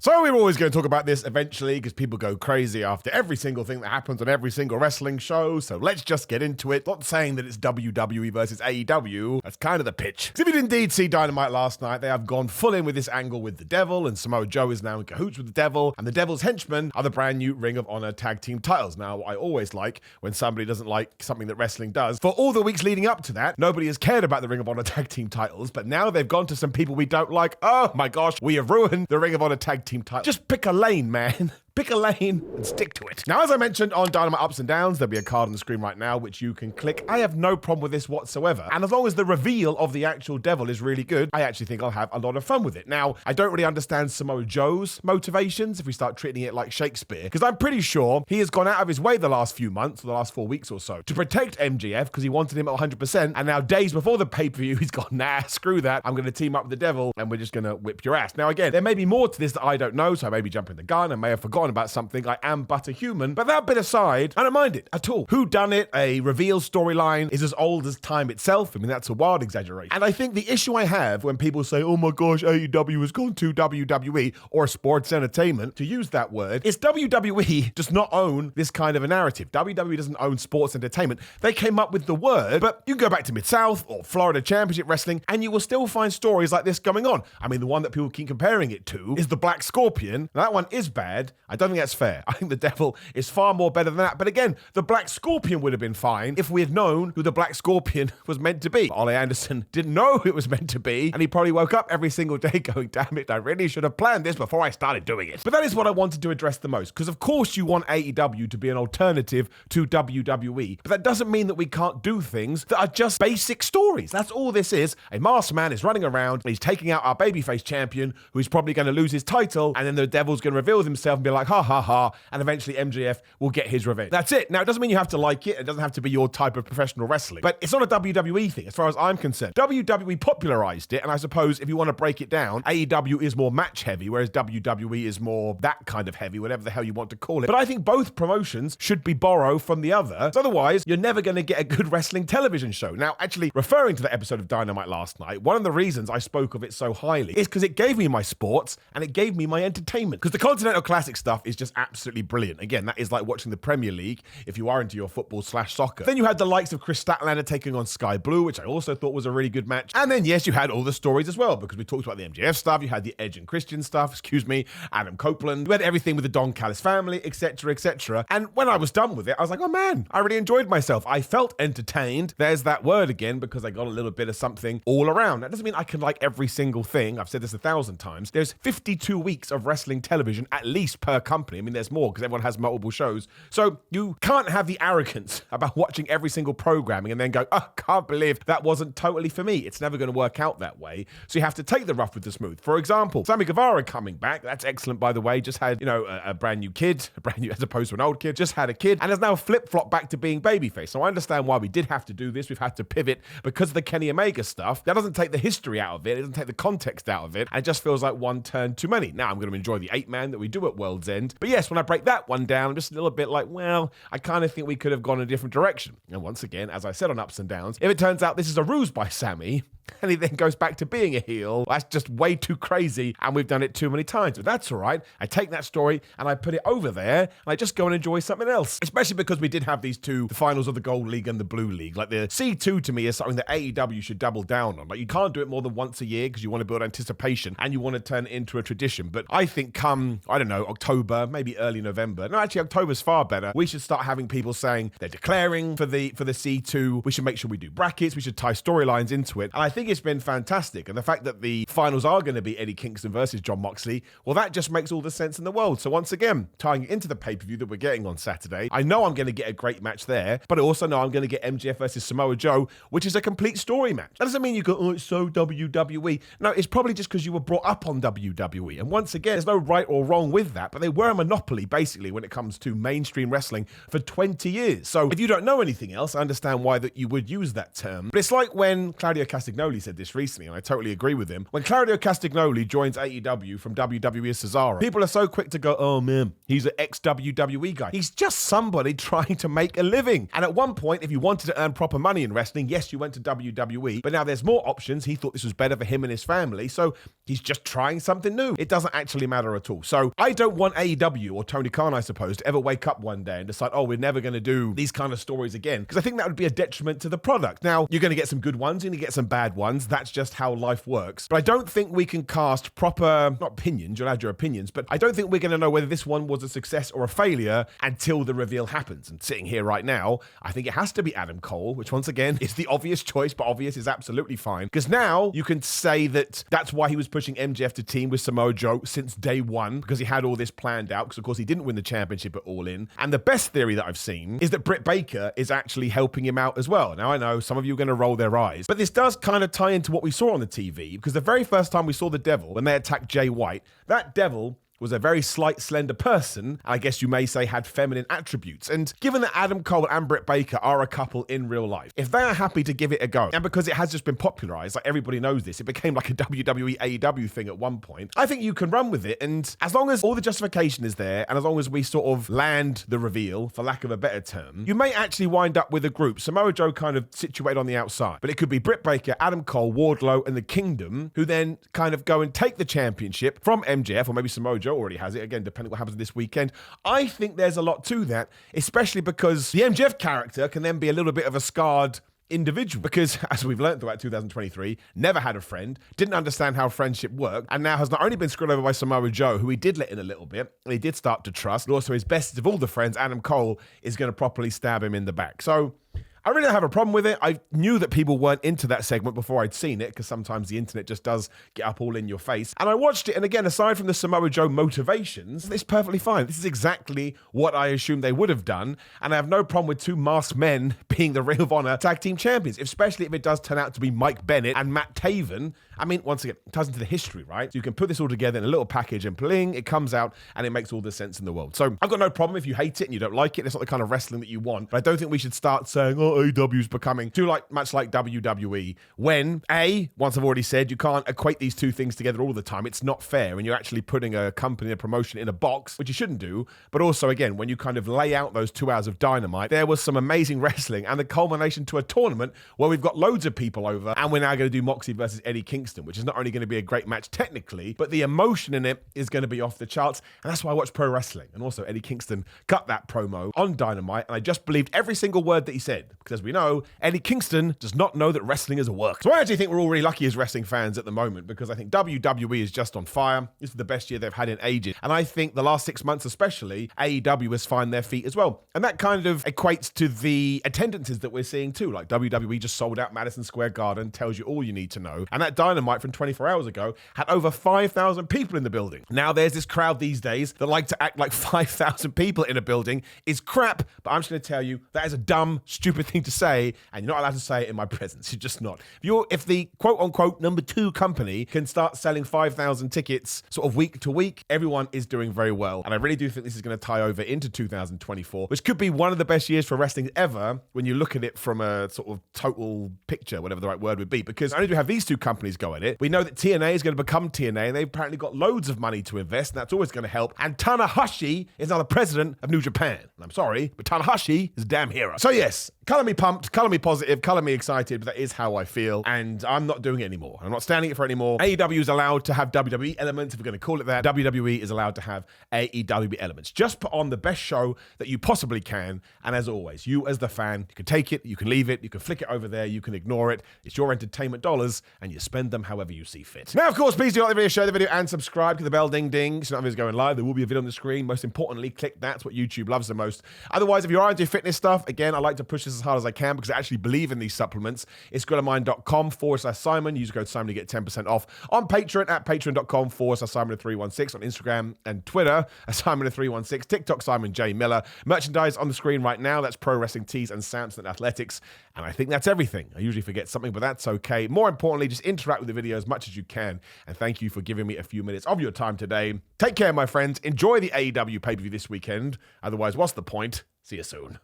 So we're always going to talk about this eventually because people go crazy after every single thing that happens on every single wrestling show. So let's just get into it. Not saying that it's WWE versus AEW. That's kind of the pitch. If you did indeed see Dynamite last night, they have gone full in with this angle with the Devil, and Samoa Joe is now in cahoots with the Devil, and the Devil's henchmen are the brand new Ring of Honor tag team titles. Now, I always like when somebody doesn't like something that wrestling does. For all the weeks leading up to that, nobody has cared about the Ring of Honor tag team titles, but now they've gone to some people we don't like. Oh my gosh, we have ruined the Ring of Honor tag team title. Just pick a lane, man. Pick a lane and stick to it. Now, as I mentioned on Dynamite Ups and Downs, there'll be a card on the screen right now which you can click. I have no problem with this whatsoever. And as long as the reveal of the actual Devil is really good, I actually think I'll have a lot of fun with it. Now, I don't really understand Samoa Joe's motivations if we start treating it like Shakespeare, because I'm pretty sure he has gone out of his way the last few months, or the last 4 weeks or so, to protect MJF because he wanted him at 100%. And now, days before the pay-per-view, he's gone, nah, screw that. I'm going to team up with the Devil and we're just going to whip your ass. Now, again, there may be more to this that I don't know, so I may be jumping the gun. I may have forgotten about something. I am but a human. But that bit aside, I don't mind it at all. Who done it? A reveal storyline is as old as time itself. I mean, that's a wild exaggeration. And I think the issue I have when people say, oh my gosh, AEW has gone to WWE or sports entertainment, to use that word, is WWE does not own this kind of a narrative. WWE doesn't own sports entertainment. They came up with the word, but you can go back to Mid-South or Florida Championship Wrestling and you will still find stories like this going on. I mean, the one that people keep comparing it to is the Black Scorpion. Now, that one is bad. I don't think that's fair. I think the Devil is far more better than that. But again, the Black Scorpion would have been fine if we had known who the Black Scorpion was meant to be. Ole Anderson didn't know who it was meant to be, and he probably woke up every single day going, damn it, I really should have planned this before I started doing it. But that is what I wanted to address the most, because of course you want AEW to be an alternative to WWE, but that doesn't mean that we can't do things that are just basic stories. That's all this is. A masked man is running around, and he's taking out our babyface champion, who's probably going to lose his title, and then the Devil's going to reveal himself and be like, ha ha ha, and eventually MJF will get his revenge. That's it. Now, it doesn't mean you have to like it. It doesn't have to be your type of professional wrestling. But it's not a WWE thing, as far as I'm concerned. WWE popularized it, and I suppose if you want to break it down, AEW is more match heavy, whereas WWE is more that kind of heavy, whatever the hell you want to call it. But I think both promotions should be borrowed from the other. So otherwise, you're never going to get a good wrestling television show. Now, actually, referring to the episode of Dynamite last night, one of the reasons I spoke of it so highly is because it gave me my sports and it gave me my entertainment. Because the Continental Classic stuff is just absolutely brilliant. Again, that is like watching the Premier League if you are into your football/soccer. Then you had the likes of Chris Statlander taking on Sky Blue, which I also thought was a really good match. And then, yes, you had all the stories as well, because we talked about the MJF stuff, you had the Edge and Christian stuff, Adam Copeland, you had everything with the Don Callis family, etc., etc. And when I was done with it, I was like, oh man, I really enjoyed myself. I felt entertained. There's that word again, because I got a little bit of something all around. That doesn't mean I can like every single thing. I've said this 1,000 times. There's 52 weeks of wrestling television, at least per company. I mean, there's more because everyone has multiple shows. So you can't have the arrogance about watching every single programming and then go, oh, can't believe that wasn't totally for me. It's never going to work out that way. So you have to take the rough with the smooth. For example, Sammy Guevara coming back. That's excellent, by the way. Just had, a brand new kid, a brand new as opposed to an old kid, just had a kid and has now flip-flopped back to being babyface. So I understand why we did have to do this. We've had to pivot because of the Kenny Omega stuff. That doesn't take the history out of it. It doesn't take the context out of it. And it just feels like one turn too many. Now I'm going to enjoy the 8-man that we do at World's End. But yes, when I break that one down, I'm just a little bit like, well, I kind of think we could have gone a different direction. And once again, as I said on Ups and Downs, if it turns out this is a ruse by Sammy, and he then goes back to being a heel, that's just way too crazy, and we've done it too many times. But that's all right. I take that story and I put it over there, and I just go and enjoy something else. Especially because we did have these two, the finals of the Gold League and the Blue League. Like the C2 to me is something that AEW should double down on. Like you can't do it more than once a year because you want to build anticipation and you want to turn it into a tradition. But I think come, October, maybe early November. No, actually October's far better. We should start having people saying they're declaring for the C2. We should make sure we do brackets. We should tie storylines into it. And I think it's been fantastic. And the fact that the finals are going to be Eddie Kingston versus Jon Moxley, well, that just makes all the sense in the world. So once again, tying it into the pay-per-view that we're getting on Saturday, I know I'm going to get a great match there, but I also know I'm going to get MJF versus Samoa Joe, which is a complete story match. That doesn't mean you go, oh, it's so WWE. No, it's probably just because you were brought up on WWE. And once again, there's no right or wrong with that, but they were a monopoly, basically, when it comes to mainstream wrestling for 20 years. So if you don't know anything else, I understand why that you would use that term. But it's like when Claudio Castagnoli Castagnoli said this recently, and I totally agree with him. When Claudio Castagnoli joins AEW from WWE as Cesaro, people are so quick to go, oh man, he's an ex-WWE guy. He's just somebody trying to make a living. And at one point, if you wanted to earn proper money in wrestling, yes, you went to WWE, but now there's more options. He thought this was better for him and his family, so he's just trying something new. It doesn't actually matter at all. So I don't want AEW, or Tony Khan, I suppose, to ever wake up one day and decide, oh, we're never going to do these kind of stories again, because I think that would be a detriment to the product. Now, you're going to get some good ones, you're going to get some bad ones. That's just how life works. But I don't think we can cast proper, not opinions, you'll add your opinions, but I don't think we're going to know whether this one was a success or a failure until the reveal happens. And sitting here right now, I think it has to be Adam Cole, which once again is the obvious choice, but obvious is absolutely fine. Because now you can say that that's why he was pushing MJF to team with Samoa Joe since day one, because he had all this planned out, because of course he didn't win the championship at All In. And the best theory that I've seen is that Britt Baker is actually helping him out as well. Now I know some of you are going to roll their eyes, but this does kind of tie into what we saw on the TV, because the very first time we saw the Devil, when they attacked Jay White, that Devil was a very slight, slender person, I guess you may say had feminine attributes. And given that Adam Cole and Britt Baker are a couple in real life, if they are happy to give it a go, and because it has just been popularized, like everybody knows this, it became like a WWE AEW thing at one point, I think you can run with it. And as long as all the justification is there, and as long as we sort of land the reveal, for lack of a better term, you may actually wind up with a group, Samoa Joe kind of situated on the outside, but it could be Britt Baker, Adam Cole, Wardlow, and the Kingdom, who then kind of go and take the championship from MJF, or maybe Samoa Joe already has it, again, depending on what happens this weekend. I think there's a lot to that, especially because the MJF character can then be a little bit of a scarred individual, because as we've learned throughout 2023, never had a friend, didn't understand how friendship worked, and now has not only been screwed over by Samoa Joe, who he did let in a little bit, and he did start to trust, but also his bestest of all the friends, Adam Cole, is going to properly stab him in the back. So I really don't have a problem with it. I knew that people weren't into that segment before I'd seen it, because sometimes the internet just does get up all in your face. And I watched it, and again, aside from the Samoa Joe motivations, it's perfectly fine. This is exactly what I assumed they would have done, and I have no problem with two masked men being the Ring of Honor Tag Team Champions, especially if it does turn out to be Mike Bennett and Matt Taven. I mean, once again, it ties into the history, right? So you can put this all together in a little package, and bling, it comes out, and it makes all the sense in the world. So I've got no problem if you hate it and you don't like it. It's not the kind of wrestling that you want, but I don't think we should start saying, oh, AEW's becoming too much like WWE, when, A, once I've already said, you can't equate these two things together all the time. It's not fair, and you're actually putting a company, a promotion in a box, which you shouldn't do. But also, again, when you kind of lay out those 2 hours of Dynamite, there was some amazing wrestling, and the culmination to a tournament where we've got loads of people over, and we're now going to do Moxley versus Eddie Kingston, which is not only going to be a great match technically, but the emotion in it is going to be off the charts. And that's why I watch pro wrestling. And also, Eddie Kingston cut that promo on Dynamite, and I just believed every single word that he said, because as we know, Eddie Kingston does not know that wrestling is a work. So I actually think we're all really lucky as wrestling fans at the moment, because I think WWE is just on fire. This is the best year they've had in ages. And I think the last 6 months especially, AEW has found their feet as well. And that kind of equates to the attendances that we're seeing too. Like WWE just sold out Madison Square Garden, tells you all you need to know. And that Dynamite from 24 hours ago had over 5,000 people in the building. Now there's this crowd these days that like to act like 5,000 people in a building is crap, but I'm just going to tell you that is a dumb, stupid thing to say, and you're not allowed to say it in my presence. You're just not. If the quote-unquote number 2 company can start selling 5,000 tickets sort of week to week, everyone is doing very well. And I really do think this is going to tie over into 2024, which could be one of the best years for wrestling ever when you look at it from a sort of total picture, whatever the right word would be, because not only do we have these two companies go at it, we know that TNA is going to become TNA, and they've apparently got loads of money to invest, and that's always going to help. And Tanahashi is now the president of New Japan. And I'm sorry, but Tanahashi is a damn hero. So yes, color me pumped, color me positive, color me excited, but that is how I feel, and I'm not doing it anymore. I'm not standing it for anymore. AEW is allowed to have WWE elements, if we're going to call it that. WWE is allowed to have AEW elements. Just put on the best show that you possibly can, and as always, you as the fan, you can take it, you can leave it, you can flick it over there, you can ignore it. It's your entertainment dollars, and you spend them however you see fit. Now, of course, please do like the video, share the video, and subscribe to the bell ding ding, so that video's going live. There will be a video on the screen. Most importantly, click that's what YouTube loves the most. Otherwise, if you are into fitness stuff, again, I like to push this as hard as I can because I actually believe in these supplements. It's grillamine.com/Simon. Use code Simon to get 10% off. On Patreon at patreon.com/Simon316. On Instagram and Twitter at Simon316. TikTok Simon J Miller. Merchandise on the screen right now. That's Pro Wrestling Tees and Samson Athletics. And I think that's everything. I usually forget something, but that's okay. More importantly, just interact with the video as much as you can. And thank you for giving me a few minutes of your time today. Take care, my friends. Enjoy the AEW pay-per-view this weekend. Otherwise, what's the point? See you soon.